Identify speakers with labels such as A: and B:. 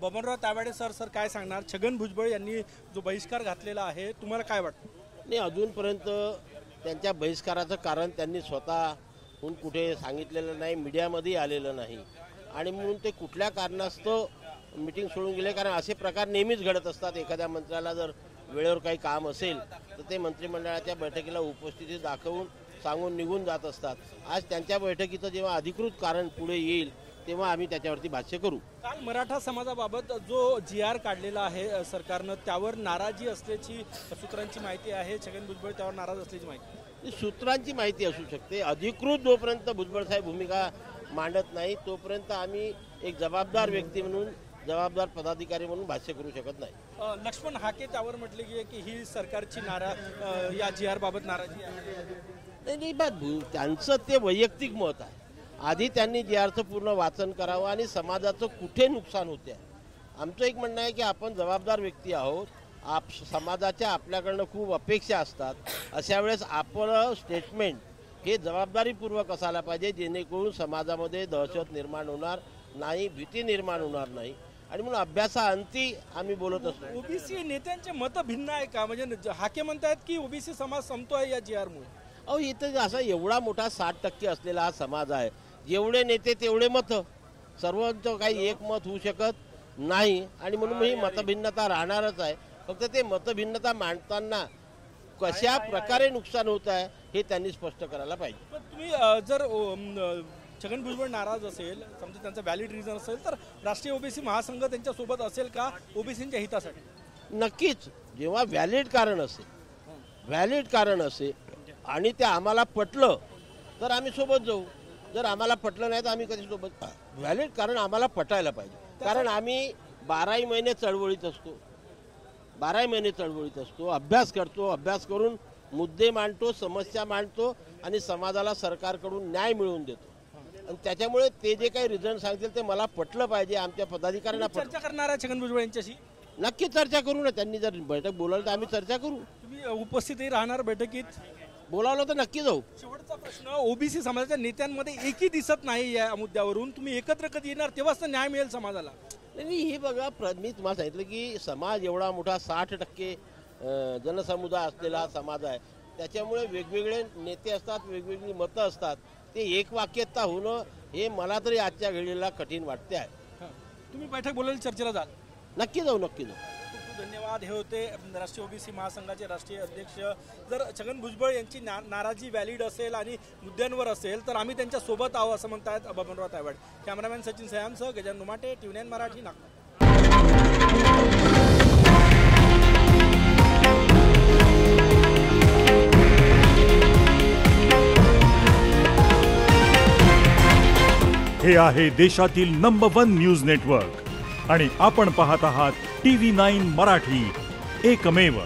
A: Babanrao Taywade sir काय सांगणार? छगन भुजबळ यांनी जो बहिष्कार घातलेला आहे, तुम्हाला काय वाटतं?
B: नाही, अजूनपर्यंत त्यांच्या बहिष्काराचं कारण त्यांनी स्वतःहून कुठे सांगितलेलं नाही, मीडियामध्ये आलेलं नाही आणि म्हणून ते कुठल्या कारणास्तव मीटिंग सोडून गेले. कारण असे प्रकार नेहमीच घडत असतात. एखाद्या मंत्र्याला जर वेळेवर काही काम असेल तर ते मंत्रिमंडळाच्या बैठकीला उपस्थिती दाखवून सांगून निघून जात असतात. आज त्यांच्या बैठकीचं जेव्हा अधिकृत कारण पुढे येईल तेव्हा आम्ही त्याच्यावरती भाष्य करू.
A: काल मराठा समाजाबाबत जो GR काढलेला आहे सरकारनं, त्यावर नाराजी असल्याची सूत्रांची माहिती आहे. छगन भुजबळ त्यावर नाराज असल्याची माहिती.
B: सूत्रांची माहिती असू शकते. अधिकृत जोपर्यंत भुजबळ साहेब भूमिका मांडत नाही तोपर्यंत आम्ही एक जबाबदार व्यक्ती म्हणून, जबाबदार पदाधिकारी म्हणून भाष्य करू शकत नाही.
A: लक्ष्मण हाके त्यावर म्हटले की ही सरकारची या GR बाबत नाराजी आहे.
B: नाही, त्यांचं ते वैयक्तिक मत आहे. आधी त्यांनी GRचं पूर्ण वाचन करावं आणि समाजाचं कुठे नुकसान होते. आमचं एक म्हणणं आहे की आपण जबाबदार व्यक्ती आहोत. समाजाच्या आपल्याकडनं खूप अपेक्षा असतात. अशा वेळेस आपलं स्टेटमेंट हे जबाबदारीपूर्वक असायला पाहिजे, जेणेकरून समाजामध्ये दहशत निर्माण होणार नाही, भीती निर्माण होणार नाही आणि म्हणून अभ्यासाअंती आम्ही बोलत असतो.
A: ओबीसी नेत्यांचे मत भिन्न आहे का? म्हणजे हाके म्हणतात की ओबीसी समाज संपतोय या GRमुळे.
B: अहो, इथं असा एवढा मोठा 60% असलेला हा समाज आहे. जेवढे नेते तेवढे मत, सर्वांचं काही एक मत होऊ शकत नाही आणि म्हणून ही मतभिन्नता राहणारच आहे. फक्त ते मतभिन्नता मांडताना कशा प्रकारे नुकसान होत आहे हे त्यांनी स्पष्ट करायला पाहिजे.
A: पण तुम्ही जर छगन भुजबळ नाराज असेल, समजा त्यांचा व्हॅलिड रिझन असेल, तर राष्ट्रीय ओबीसी महासंघ त्यांच्यासोबत असेल का ओबीसींच्या हितासाठी?
B: नक्कीच. जेव्हा व्हॅलिड कारण असेल आणि ते आम्हाला पटलं तर आम्ही सोबत जाऊ. जर आम्हाला पटलं नाही तर आम्ही कधी सोबत. व्हॅलिड कारण आम्हाला पटायला पाहिजे. कारण आम्ही 12 महिने चळवळीत असतो, अभ्यास करतो, अभ्यास करून मुद्दे मांडतो, समस्या मांडतो आणि समाजाला सरकारकडून न्याय मिळवून देतो. आणि त्याच्यामुळे ते जे काही रिझन सांगतील ते मला पटलं पाहिजे. आमच्या पदाधिकाऱ्यांना
A: चर्चा करणार आहे छगन भुजबळ यांच्याशी?
B: नक्की चर्चा करू ना. त्यांनी जर बैठक बोलावलं तर आम्ही चर्चा करू.
A: तुम्ही उपस्थितही राहणार बैठकीत?
B: बोलावलं तर नक्की जाऊ.
A: शेवटचा प्रश्न, ओबीसी समाजाच्या नेत्यांमध्ये एकही दिसत नाही या मुद्द्यावरून. तुम्ही एकत्र कधी येणार तेव्हाच तर न्याय मिळेल समाजाला?
B: नाही, हे बघा, मी तुम्हाला सांगितलं की समाज एवढा मोठा 60% जनसमुदाय असलेला हा समाज आहे. त्याच्यामुळे वेगवेगळे नेते असतात, वेगवेगळी मतं असतात. ते एक वाक्यता होणं हे मला तरी आजच्या घडीला कठीण वाटते आहे.
A: तुम्ही बैठक बोलायला चर्चेला जाल?
B: नक्की जाऊ.
A: खूप धन्यवाद. हे होते राष्ट्रीय ओबीसी महासंघाचे राष्ट्रीय अध्यक्ष. जर छगन भुजबळ यांची नाराजी व्हॅलिड असेल आणि मुद्द्यांवर असेल तर आम्ही त्यांच्या सोबत आहोत असं म्हणतात बबनराव तायवाडे. कॅमेरामॅन सचिन सयामसह गजानन नुमाटे, TV9 मराठी, नागपूर.
C: हे आहे देशातील नंबर 1 न्यूज नेटवर्क आणि आपण पाहत आहात TV9 मराठी, एकमेव.